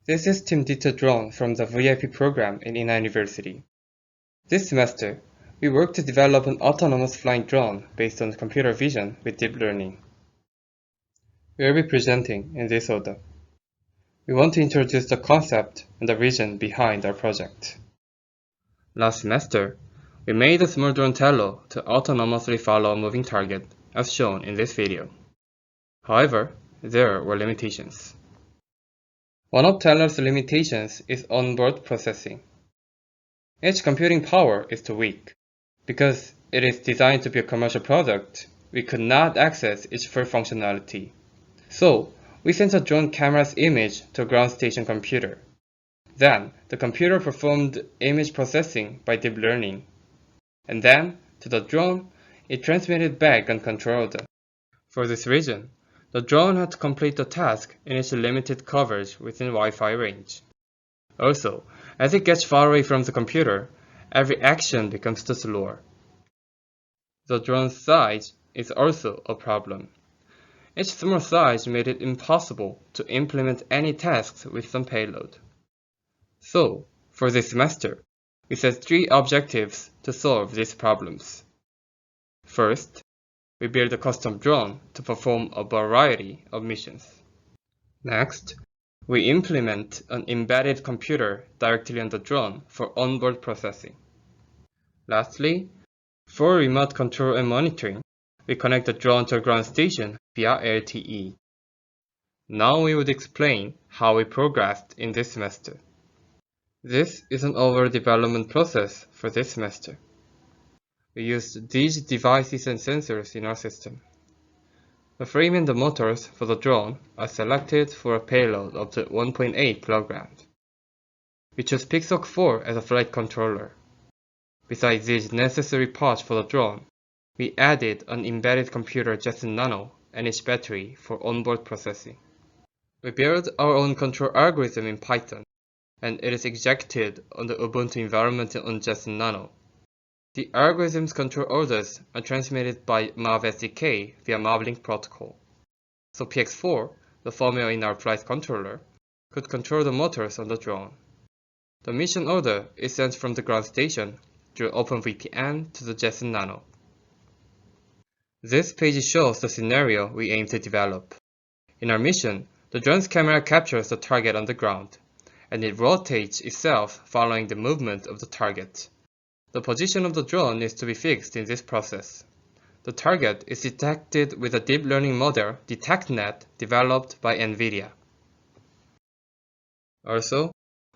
This is Team Dita Drone from the VIP program in Ina University. This semester, we work to develop an autonomous flying drone based on computer vision with deep learning. We will be presenting in this order. We want to introduce the concept and the vision behind our project. Last semester, we made a small drone Tello to autonomously follow a moving target, as shown in this video. However, there were limitations. One of Tello's limitations is onboard processing. Its computing power is too weak. Because it is designed to be a commercial product, we could not access its full functionality. So, we sent a drone camera's image to a ground station computer. Then, the computer performed image processing by deep learning. And then, to the drone, it transmitted back on control order. For this reason, the drone had to complete the task in its limited coverage within Wi-Fi range. Also, as it gets far away from the computer, every action becomes too slower. The drone's size is also a problem. Its small size made it impossible to implement any tasks with some payload. So, for this semester, we set 3 objectives to solve these problems. First, we build a custom drone to perform a variety of missions. Next, we implement an embedded computer directly on the drone for onboard processing. Lastly, for remote control and monitoring, we connect the drone to a ground station via LTE. Now we would explain how we progressed in this semester. This is an overall development process for this semester. We used these devices and sensors in our system. The frame and the motors for the drone are selected for a payload up to 1.8 kilograms. We chose Pixoc 4 as a flight controller. Besides these necessary parts for the drone, we added an embedded computer Jetson Nano and its battery for onboard processing. We built our own control algorithm in Python, and it is executed on the Ubuntu environment on Jetson Nano. The algorithm's control orders are transmitted by MAV SDK via MAVLink protocol. So PX4, the firmware in our flight controller, could control the motors on the drone. The mission order is sent from the ground station through OpenVPN to the Jetson Nano. This page shows the scenario we aim to develop. In our mission, the drone's camera captures the target on the ground, and it rotates itself following the movement of the target. The position of the drone needs to be fixed in this process. The target is detected with a deep learning model, DetectNet, developed by NVIDIA. Also,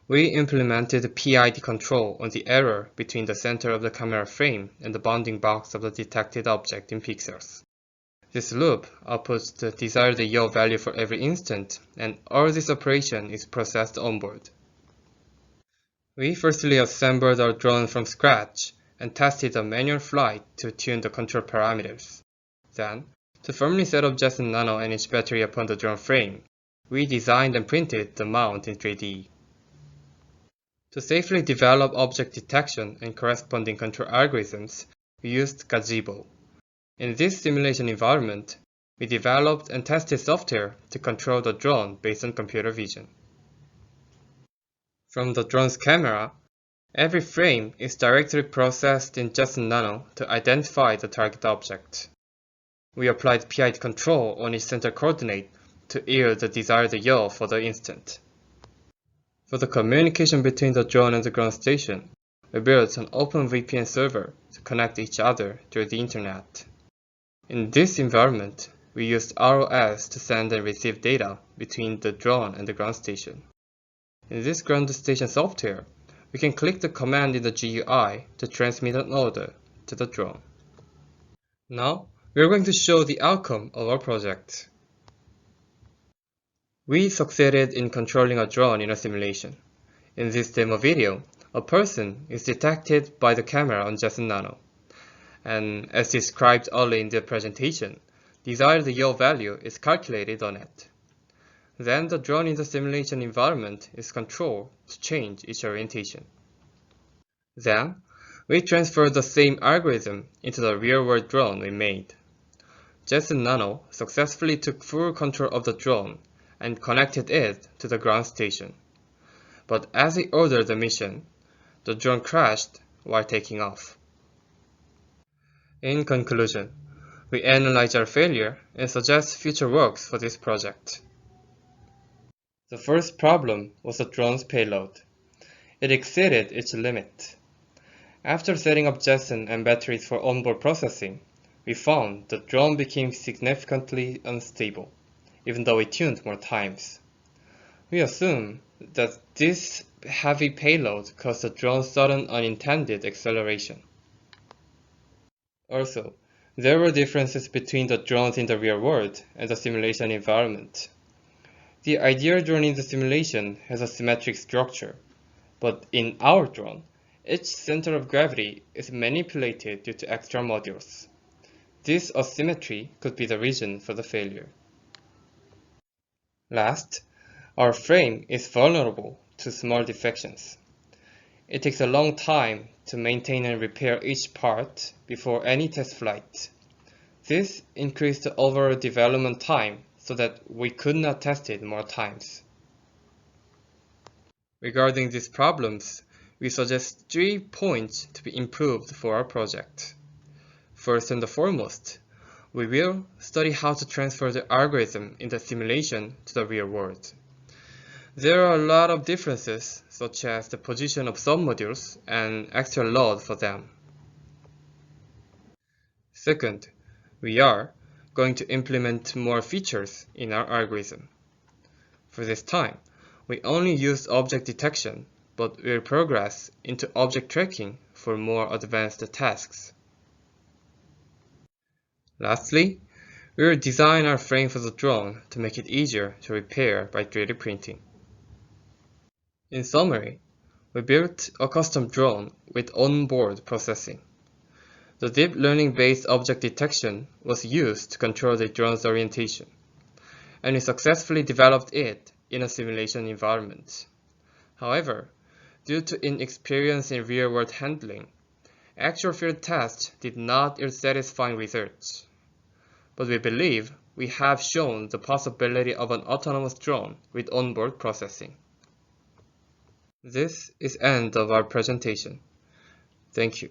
we implemented PID control on the error between the center of the camera frame and the bounding box of the detected object in pixels. This loop outputs the desired yaw value for every instant, and all this operation is processed onboard. We firstly assembled our drone from scratch and tested a manual flight to tune the control parameters. Then, to firmly set up Jetson Nano and its battery upon the drone frame, we designed and printed the mount in 3D. To safely develop object detection and corresponding control algorithms, we used Gazebo. In this simulation environment, we developed and tested software to control the drone based on computer vision. From the drone's camera, every frame is directly processed in Jetson Nano to identify the target object. We applied PID control on its center coordinate to yield the desired yaw for the instant. For the communication between the drone and the ground station, we built an OpenVPN server to connect each other through the internet. In this environment, we used ROS to send and receive data between the drone and the ground station. In this ground station software, we can click the command in the GUI to transmit an order to the drone. Now, we are going to show the outcome of our project. We succeeded in controlling a drone in a simulation. In this demo video, a person is detected by the camera on Jetson Nano. And as described earlier in the presentation, desired yaw value is calculated on it. Then the drone in the simulation environment is controlled to change its orientation. Then, we transfer the same algorithm into the real-world drone we made. Jetson Nano successfully took full control of the drone and connected it to the ground station. but as we ordered the mission, the drone crashed while taking off. In conclusion, we analyze our failure and suggest future works for this project. The first problem was the drone's payload. It exceeded its limit. After setting up Jetson and batteries for onboard processing, we found the drone became significantly unstable, even though we tuned more times. We assume that this heavy payload caused the drone's sudden unintended acceleration. Also, there were differences between the drones in the real world and the simulation environment. The ideal drone in the simulation has a symmetric structure, but in our drone, its center of gravity is manipulated due to extra modules. This asymmetry could be the reason for the failure. Last, our frame is vulnerable to small defections. It takes a long time to maintain and repair each part before any test flight. This increased the overall development time so that we could not test it more times. Regarding these problems, we suggest 3 points to be improved for our project. First and foremost, we will study how to transfer the algorithm in the simulation to the real world. There are a lot of differences, such as the position of submodules and extra load for them. Second, we are going to implement more features in our algorithm. For this time, we only used object detection, but will progress into object tracking for more advanced tasks. Lastly, we will design our frame for the drone to make it easier to repair by 3D printing. In summary, we built a custom drone with onboard processing. The deep learning-based object detection was used to control the drone's orientation, and we successfully developed it in a simulation environment. However, due to inexperience in real-world handling, actual field tests did not yield satisfying results. But we believe we have shown the possibility of an autonomous drone with onboard processing. This is end of our presentation. Thank you.